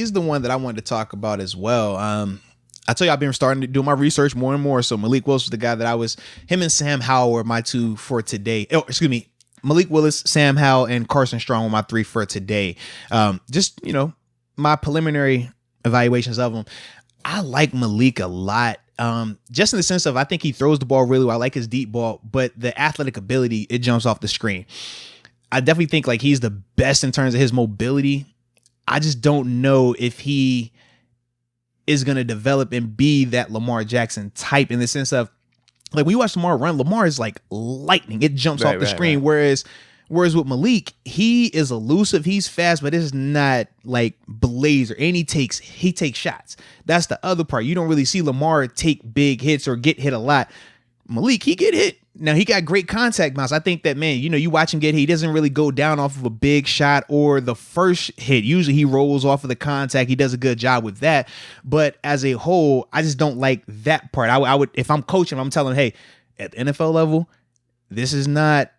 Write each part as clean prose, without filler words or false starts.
He's the one that I wanted to talk about as well. I tell you, I've been starting to do my research more and more. So Malik Willis was the guy that him and Sam Howell were my two for today. Oh, excuse me. Malik Willis, Sam Howell, and Carson Strong were my three for today. Just, my preliminary evaluations of him. I like Malik a lot. Just in the sense of, I think he throws the ball really well. I like his deep ball, but the athletic ability, it jumps off the screen. I definitely think like he's the best in terms of his mobility. I just don't know if he is going to develop and be that Lamar Jackson type, in the sense of, like, when you watch Lamar run, Lamar is like lightning. It jumps off the screen. Whereas with Malik, he is elusive. He's fast, but it's not like blazer. And he takes shots. That's the other part. You don't really see Lamar take big hits or get hit a lot. Malik, he get hit. Now, he got great contact bounce. I think that, man, you watch him get hit, he doesn't really go down off of a big shot or the first hit. Usually he rolls off of the contact. He does a good job with that. But as a whole, I just don't like that part. I would, if I'm coaching, I'm telling him, hey, at the NFL level, this is not,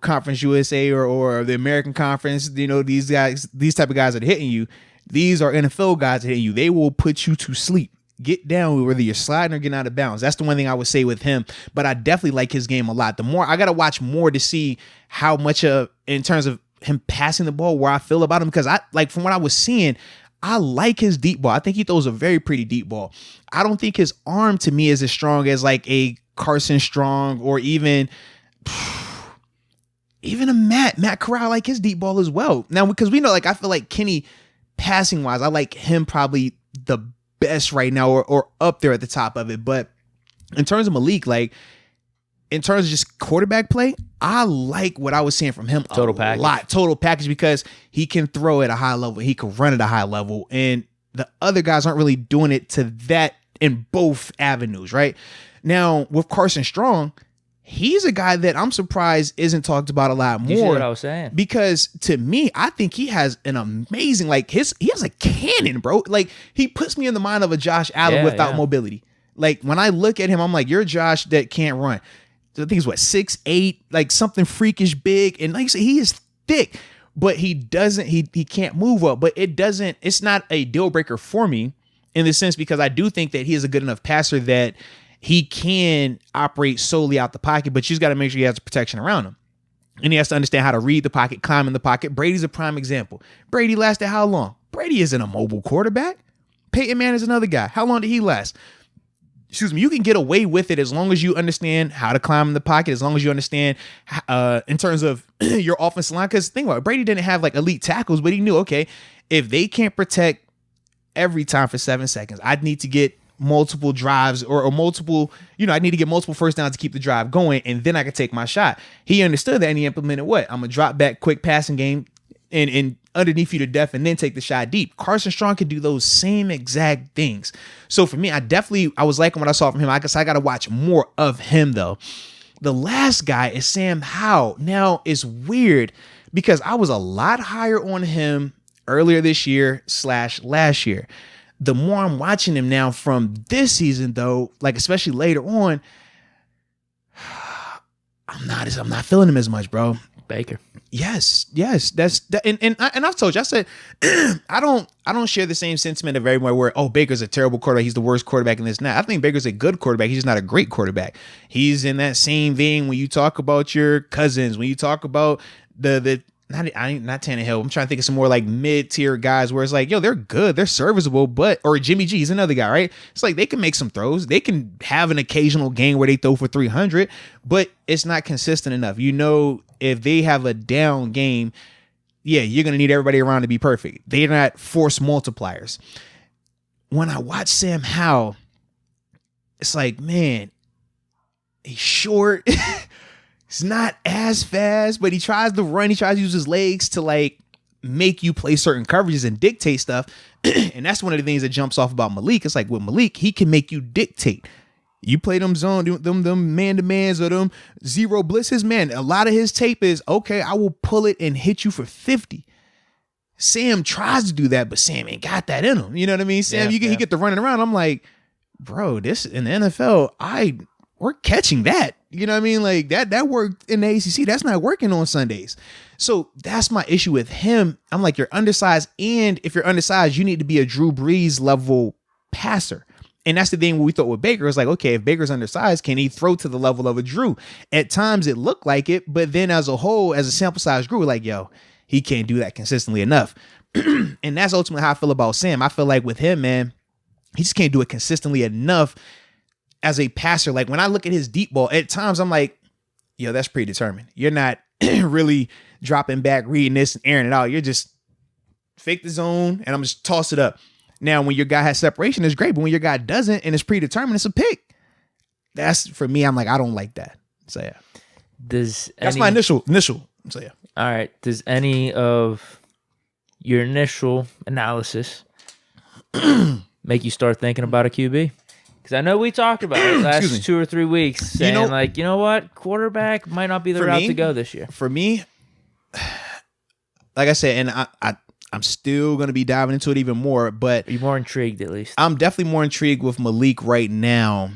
Conference USA or the American Conference. These type of guys that are hitting you. These are NFL guys that hitting you. They will put you to sleep. Get down, whether you're sliding or getting out of bounds. That's the one thing I would say with him. But I definitely like his game a lot. The more I got to watch more to see how much in terms of him passing the ball, where I feel about him. Because from what I was seeing, I like his deep ball. I think he throws a very pretty deep ball. I don't think his arm to me is as strong as like a Carson Strong or even a Matt Corral. I like his deep ball as well. Now, because we know, like, I feel like Kenny, passing wise, I like him probably the best right now, or up there at the top of it. But in terms of Malik, like, in terms of just quarterback play, I like what I was seeing from him total package, because he can throw at a high level, he can run at a high level, and the other guys aren't really doing it to that in both avenues. Right now with Carson Strong, he's a guy that I'm surprised isn't talked about a lot more. You see what I was saying? Because to me, I think he has an amazing, like, he has a cannon, bro. Like, he puts me in the mind of a Josh Allen without mobility. Like, when I look at him, I'm like, you're Josh that can't run. I think he's 6'8", like something freakish big. And like I said, he is thick, but he can't move up. But it's not a deal breaker for me in the sense, because I do think that he is a good enough passer that he can operate solely out the pocket, but you just got to make sure he has the protection around him. And he has to understand how to read the pocket, climb in the pocket. Brady's a prime example. Brady lasted how long? Brady isn't a mobile quarterback. Peyton Manning is another guy. How long did he last? Excuse me. You can get away with it as long as you understand how to climb in the pocket, as long as you understand in terms of your offensive line. Because think about it, Brady didn't have like elite tackles, but he knew, okay, if they can't protect every time for 7 seconds, I'd need to get multiple drives or multiple, I need to get multiple first downs to keep the drive going, and then I could take my shot. He understood that, and he implemented what? I'm a drop back, quick passing game and underneath you to death, and then take the shot deep. Carson Strong could do those same exact things. So for me, I was liking what I saw from him. I guess I got to watch more of him though. The last guy is Sam Howell. Now, it's weird because I was a lot higher on him earlier this year / last year. The more I'm watching him now from this season, though, like especially later on, I'm not feeling him as much, bro. Baker. Yes, and I've told you, I said I don't share the same sentiment of everyone where, oh, Baker's a terrible quarterback, he's the worst quarterback in this. Now, I think Baker's a good quarterback, he's just not a great quarterback. He's in that same vein when you talk about your Cousins, when you talk about the not Tannehill. I'm trying to think of some more like mid-tier guys where it's like, yo, they're good, they're serviceable, or Jimmy G, he's another guy, right? It's like they can make some throws, they can have an occasional game where they throw for 300, but it's not consistent enough. If they have a down game, you're gonna need everybody around to be perfect. They're not force multipliers. When I watch Sam Howell, it's like, man, he's short. He's not as fast, but he tries to run. He tries to use his legs to like make you play certain coverages and dictate stuff. And that's one of the things that jumps off about Malik. It's like with Malik, he can make you dictate. You play them zone, them man-to-mans or them zero blitzes, man. A lot of his tape is, okay, I will pull it and hit you for 50. Sam tries to do that, but Sam ain't got that in him. You know what I mean? Sam, he get the running around. I'm like, bro, this in the NFL, we're catching that. You know what I mean? Like that worked in the ACC. That's not working on Sundays. So that's my issue with him. I'm like, you're undersized. And if you're undersized, you need to be a Drew Brees level passer. And that's the thing we thought with Baker. It's like, okay, if Baker's undersized, can he throw to the level of a Drew? At times it looked like it, but then as a whole, as a sample size grew, we're like, yo, he can't do that consistently enough. And that's ultimately how I feel about Sam. I feel like with him, man, he just can't do it consistently enough as a passer. Like when I look at his deep ball, at times I'm like, yo, that's predetermined. You're not really dropping back, reading this and airing it out. You're just fake the zone and I'm just toss it up. Now, when your guy has separation, it's great. But when your guy doesn't and it's predetermined, it's a pick. That's for me. I'm like, I don't like that. So yeah. That's my initial. So yeah. All right. Does any of your initial analysis make you start thinking about a QB? Because I know we talked about it last 2 or 3 weeks, saying you know what, quarterback might not be the route to go this year. For me, like I said, and I'm still going to be diving into it even more, but are you more intrigued at least? I'm definitely more intrigued with Malik right now,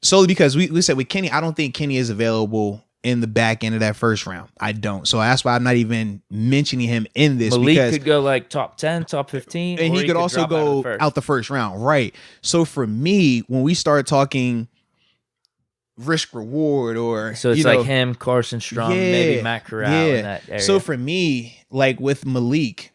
solely because we said with Kenny, I don't think Kenny is available in the back end of that first round. I don't. So that's why I'm not even mentioning him in this. Malik could go like top 10, top 15. And he could also go out the first round. Right. So for me, when we start talking risk reward or... So it's like him, Carson Strong, maybe Matt Corral in that area. So for me, like with Malik,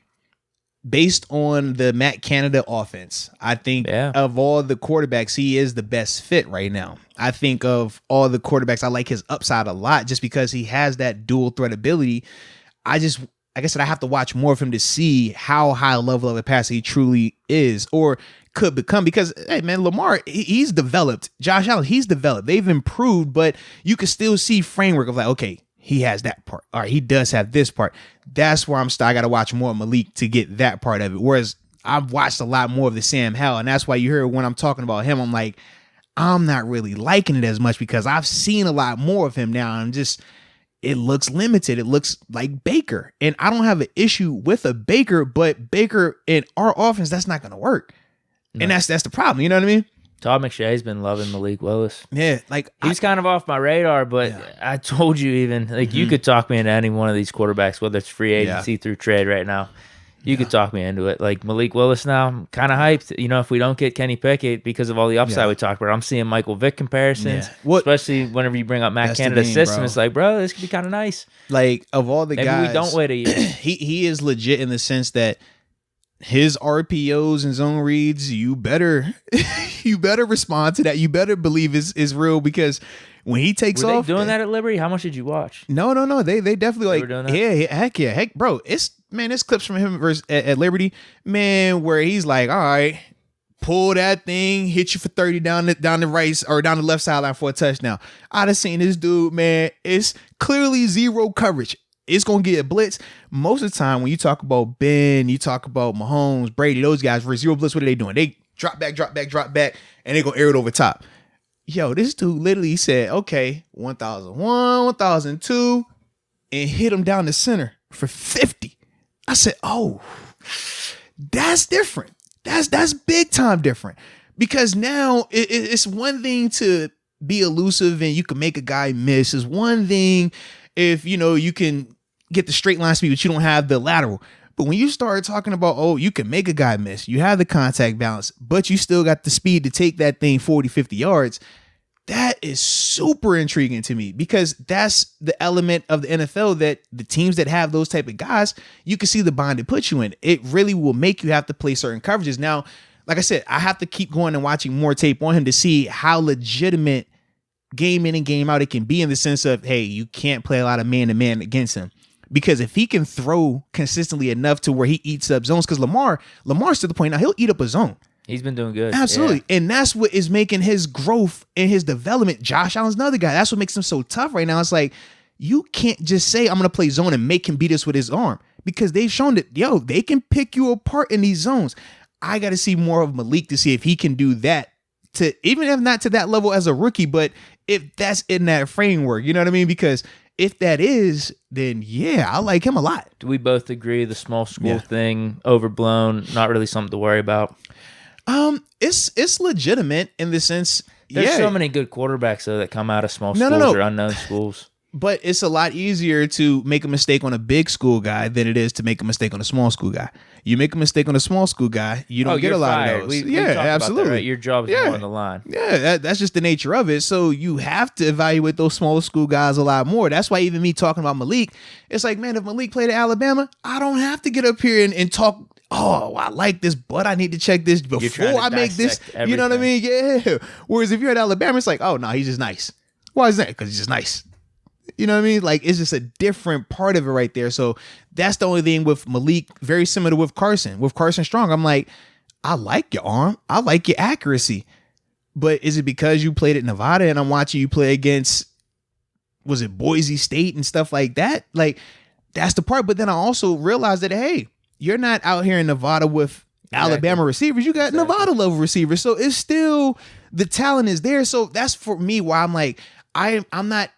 based on the Matt Canada offense, I think of all the quarterbacks, he is the best fit right now. I think of all the quarterbacks, I like his upside a lot just because he has that dual threat ability. Like I said, I have to watch more of him to see how high a level of a passer he truly is or could become. Because, hey, man, Lamar, he's developed. Josh Allen, he's developed. They've improved, but you can still see framework of like, okay, he has that part. All right, he does have this part. That's where I got to watch more of Malik to get that part of it. Whereas I've watched a lot more of the Sam Howell, and that's why you hear when I'm talking about him, I'm like, I'm not really liking it as much because I've seen a lot more of him now. And it looks limited. It looks like Baker. And I don't have an issue with a Baker, but Baker in our offense, that's not going to work. No. And that's the problem. You know what I mean? Todd McShay's been loving Malik Willis. Yeah, like he's kind of off my radar, but I told you you could talk me into any one of these quarterbacks, whether it's free agency through trade right now. You could talk me into it. Like Malik Willis now, I'm kind of hyped. If we don't get Kenny Pickett because of all the upside we talked about, I'm seeing Michael Vick comparisons, especially whenever you bring up Matt Canada's system. Bro. It's like, bro, this could be kind of nice. Like of all the guys, maybe we don't wait a year. he is legit in the sense that his RPOs and zone reads, you better respond to that. You better believe is real because when he takes off, they doing that at Liberty? How much did you watch? No. They definitely heck, bro. It's clips from him versus at Liberty, man, where he's like, all right, pull that thing, hit you for 30 down the right or down the left sideline for a touchdown. I'd have seen this dude, man. It's clearly zero coverage. It's going to get a blitz. Most of the time, when you talk about Ben, you talk about Mahomes, Brady, those guys, for zero blitz, what are they doing? They drop back, and they go air it over top. Yo, this dude literally said, okay, 1001, 1002, and hit him down the center for 50. I said, oh, that's different. That's big time different. Because now it's one thing to be elusive and you can make a guy miss. It's one thing if, you can get the straight line speed, but you don't have the lateral. But when you start talking about, oh, you can make a guy miss, you have the contact balance, but you still got the speed to take that thing 40, 50 yards, that is super intriguing to me because that's the element of the NFL that the teams that have those type of guys, you can see the bond it puts you in. It really will make you have to play certain coverages. Now, like I said, I have to keep going and watching more tape on him to see how legitimate game in and game out it can be in the sense of, hey, you can't play a lot of man-to-man against him. Because if he can throw consistently enough to where he eats up zones, because Lamar's to the point now, he'll eat up a zone. He's been doing good. Absolutely. Yeah. And that's what is making his growth and his development. Josh Allen's another guy. That's what makes him so tough right now. It's like, you can't just say, I'm going to play zone and make him beat us with his arm. Because they've shown that, they can pick you apart in these zones. I got to see more of Malik to see if he can do that. To even if not to that level as a rookie, but if that's in that framework, you know what I mean? Because if that is, then I like him a lot. Do we both agree the small school thing, overblown, not really something to worry about? It's legitimate in the sense, There's so many good quarterbacks though that come out of small schools or unknown schools. But it's a lot easier to make a mistake on a big school guy than it is to make a mistake on a small school guy. You make a mistake on a small school guy, you don't get a lot of those. We absolutely. That, right? Your job is more on the line. Yeah, that's just the nature of it. So you have to evaluate those smaller school guys a lot more. That's why even me talking about Malik, it's like, man, if Malik played at Alabama, I don't have to get up here and talk. Oh, I like this, but I need to check this before I make this. Everything. You know what I mean? Yeah. Whereas if you're at Alabama, it's like, oh, no, he's just nice. Why is that? Because he's just nice. You know what I mean? Like, it's just a different part of it right there. So that's the only thing with Malik, very similar with Carson. With Carson Strong, I'm like, I like your arm. I like your accuracy. But is it because you played at Nevada and I'm watching you play against, was it Boise State and stuff like that? Like, that's the part. But then I also realized that, hey, you're not out here in Nevada with Alabama receivers. You got Nevada level receivers. So it's still, the talent is there. So that's for me why I'm like, I'm not,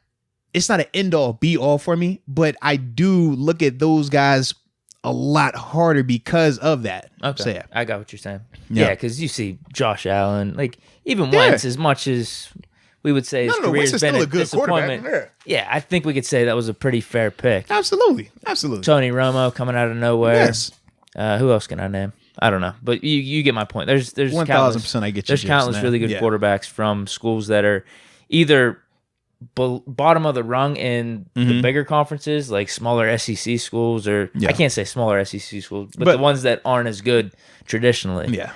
it's not an end all be all for me, but I do look at those guys a lot harder because of that. Okay. So, yeah. I got what you're saying. Yeah, because you see Josh Allen, like even Wentz, as much as we would say his career has been a good disappointment. Yeah, I think we could say that was a pretty fair pick. Absolutely. Tony Romo coming out of nowhere. Yes. Who else can I name? I don't know, but you get my point. There's 1,000% I get you. There's countless really good quarterbacks from schools that are either bottom of the rung in the bigger conferences, like smaller SEC schools, or I can't say smaller SEC schools, but the ones that aren't as good traditionally. Yeah.